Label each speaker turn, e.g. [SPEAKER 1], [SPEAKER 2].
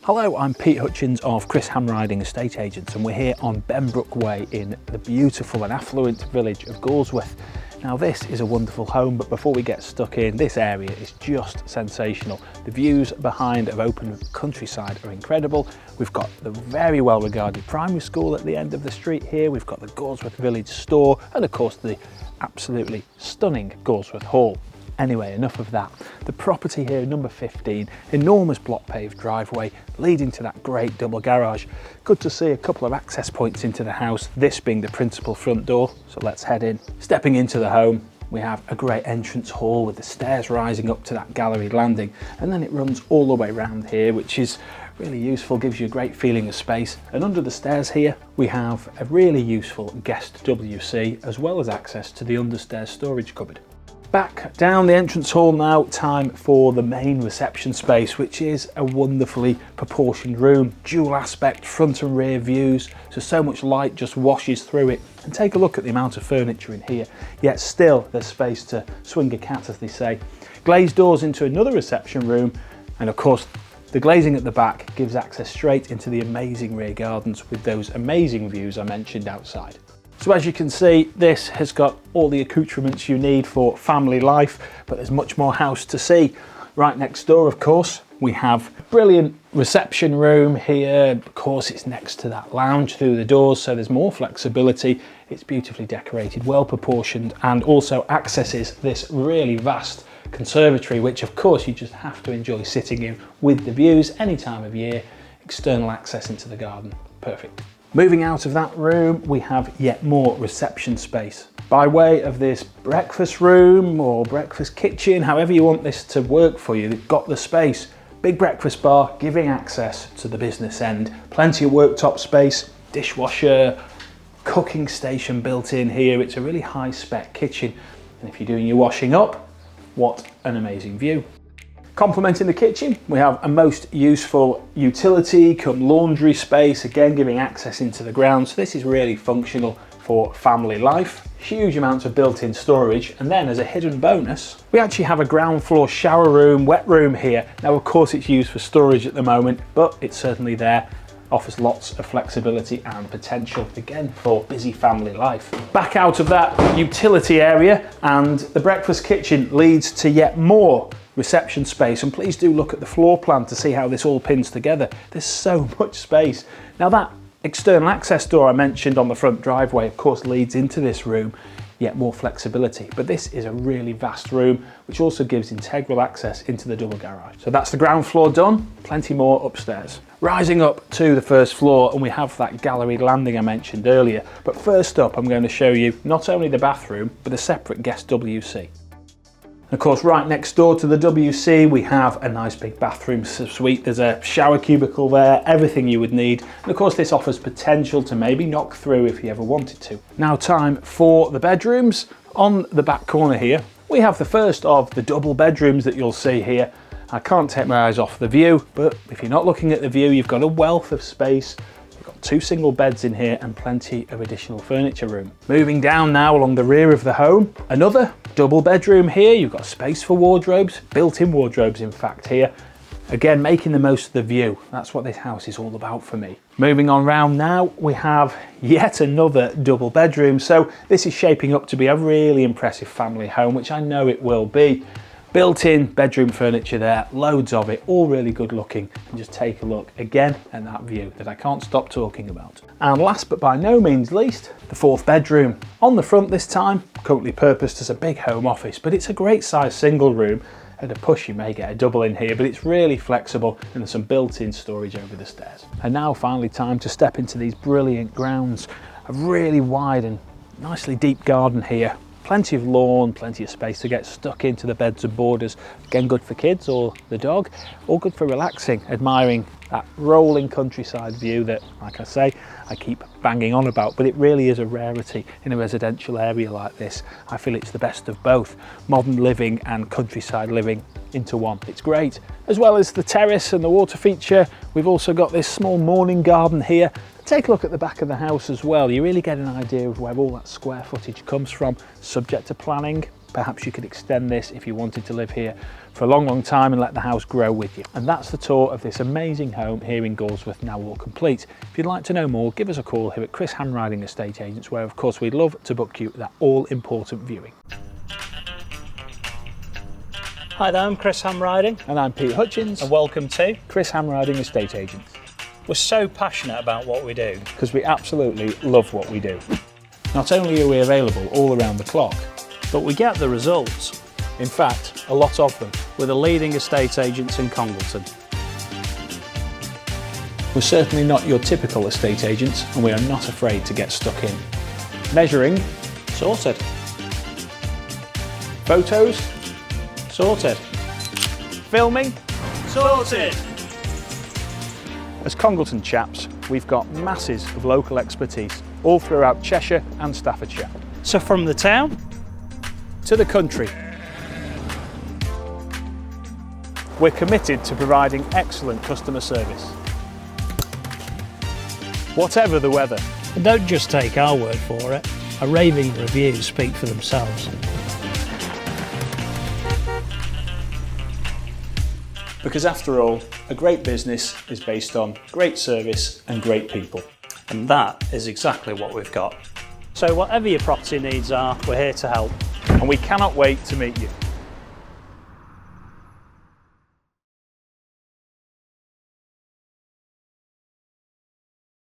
[SPEAKER 1] Hello, I'm Pete Hutchins of Chris Handwriting Estate Agents, and we're here on Benbrook Way in the beautiful and affluent village of Gawsworth. Now this is a wonderful home, but before we get stuck in, this area is just sensational. The views behind of open countryside are incredible. We've got the very well regarded primary school at the end of the street here. We've got the Gawsworth Village store and of course the absolutely stunning Gawsworth Hall. Anyway, enough of that. The property here, number 15, enormous block paved driveway leading to that great double garage. Good to see a couple of access points into the house, this being the principal front door, so let's head in. Stepping into the home, we have a great entrance hall with the stairs rising up to that gallery landing, and then it runs all the way around here, which is really useful, gives you a great feeling of space. And under the stairs here, we have a really useful guest WC, as well as access to the understairs storage cupboard. Back down the entrance hall now, time for the main reception space, which is a wonderfully proportioned room, dual aspect front and rear views, so much light just washes through it. And take a look at the amount of furniture in here, yet still there's space to swing a cat, as they say. Glazed doors into another reception room, and of course the glazing at the back gives access straight into the amazing rear gardens with those amazing views I mentioned outside. So as you can see, this has got all the accoutrements you need for family life, but there's much more house to see. Right next door, of course, we have a brilliant reception room here. Of course, it's next to that lounge through the doors, so there's more flexibility. It's beautifully decorated, well proportioned, and also accesses this really vast conservatory, which of course you just have to enjoy sitting in with the views any time of year. External access into the garden, perfect. Moving out of that room, we have yet more reception space. By way of this breakfast room or breakfast kitchen, however you want this to work for you, they've got the space. Big breakfast bar, giving access to the business end. Plenty of worktop space, dishwasher, cooking station built in here. It's a really high spec kitchen. And if you're doing your washing up, what an amazing view. Complementing the kitchen, we have a most useful utility cum laundry space, again giving access into the ground. So this is really functional for family life. Huge amounts of built-in storage, and then as a hidden bonus, we actually have a ground floor shower room, wet room here. Now of course it's used for storage at the moment, but it's certainly there. Offers lots of flexibility and potential, again, for busy family life. Back out of that utility area, and the breakfast kitchen leads to yet more reception space. And please do look at the floor plan to see how this all pins together. There's so much space. Now that external access door I mentioned on the front driveway, of course, leads into this room, yet more flexibility. But this is a really vast room, which also gives integral access into the double garage. So that's the ground floor done, plenty more upstairs. Rising up to the first floor, and we have that gallery landing I mentioned earlier. But first up, I'm going to show you not only the bathroom, but a separate guest WC. Of course, right next door to the WC, we have a nice big bathroom suite. There's a shower cubicle there, everything you would need. And of course, this offers potential to maybe knock through if you ever wanted to. Now time for the bedrooms. On the back corner here, we have the first of the double bedrooms that you'll see here. I can't take my eyes off the view, but if you're not looking at the view, you've got a wealth of space. You've got two single beds in here and plenty of additional furniture room. Moving down now along the rear of the home, another double bedroom here. You've got space for wardrobes, built-in wardrobes in fact here. Again, making the most of the view. That's what this house is all about for me. Moving on round now, we have yet another double bedroom. So this is shaping up to be a really impressive family home, which I know it will be. Built-in bedroom furniture there, loads of it, all really good looking. And just take a look again at that view that I can't stop talking about. And last but by no means least, the fourth bedroom. On the front this time, currently purposed as a big home office, but it's a great size single room. At a push you may get a double in here, but it's really flexible and there's some built-in storage over the stairs. And now finally time to step into these brilliant grounds. A really wide and nicely deep garden here. Plenty of lawn, plenty of space to get stuck into the beds and borders. Again, good for kids or the dog, or good for relaxing, admiring that rolling countryside view that, like I say, I keep banging on about, but it really is a rarity in a residential area like this. I feel it's the best of both modern living and countryside living into one. It's great. As well as the terrace and the water feature, we've also got this small morning garden here. Take a look at the back of the house as well. You really get an idea of where all that square footage comes from, subject to planning. Perhaps you could extend this if you wanted to live here for a long time and let the house grow with you. And that's the tour of this amazing home here in Gawsworth, now all complete. If you'd like to know more, give us a call here at Chris Hamriding Estate Agents, where of course we'd love to book you that all important viewing.
[SPEAKER 2] Hi there, I'm Chris Hamriding.
[SPEAKER 1] And I'm Pete Hutchins.
[SPEAKER 2] And welcome to
[SPEAKER 1] Chris Hamriding Estate Agents.
[SPEAKER 2] We're so passionate about what we do.
[SPEAKER 1] Because we absolutely love what we do. Not only are we available all around the clock,
[SPEAKER 2] but we get the results.
[SPEAKER 1] In fact, a lot of them.
[SPEAKER 2] We're the leading estate agents in Congleton.
[SPEAKER 1] We're certainly not your typical estate agents, and we are not afraid to get stuck in. Measuring?
[SPEAKER 2] Sorted.
[SPEAKER 1] Photos?
[SPEAKER 2] Sorted.
[SPEAKER 1] Filming?
[SPEAKER 2] Sorted.
[SPEAKER 1] As Congleton chaps, we've got masses of local expertise all throughout Cheshire and Staffordshire.
[SPEAKER 2] So from the town
[SPEAKER 1] to the country, we're committed to providing excellent customer service, whatever the weather.
[SPEAKER 2] And don't just take our word for it. Our raving reviews speak for themselves.
[SPEAKER 1] Because after all, a great business is based on great service and great people.
[SPEAKER 2] And that is exactly what we've got. So whatever your property needs are, we're here to help.
[SPEAKER 1] And we cannot wait to meet you.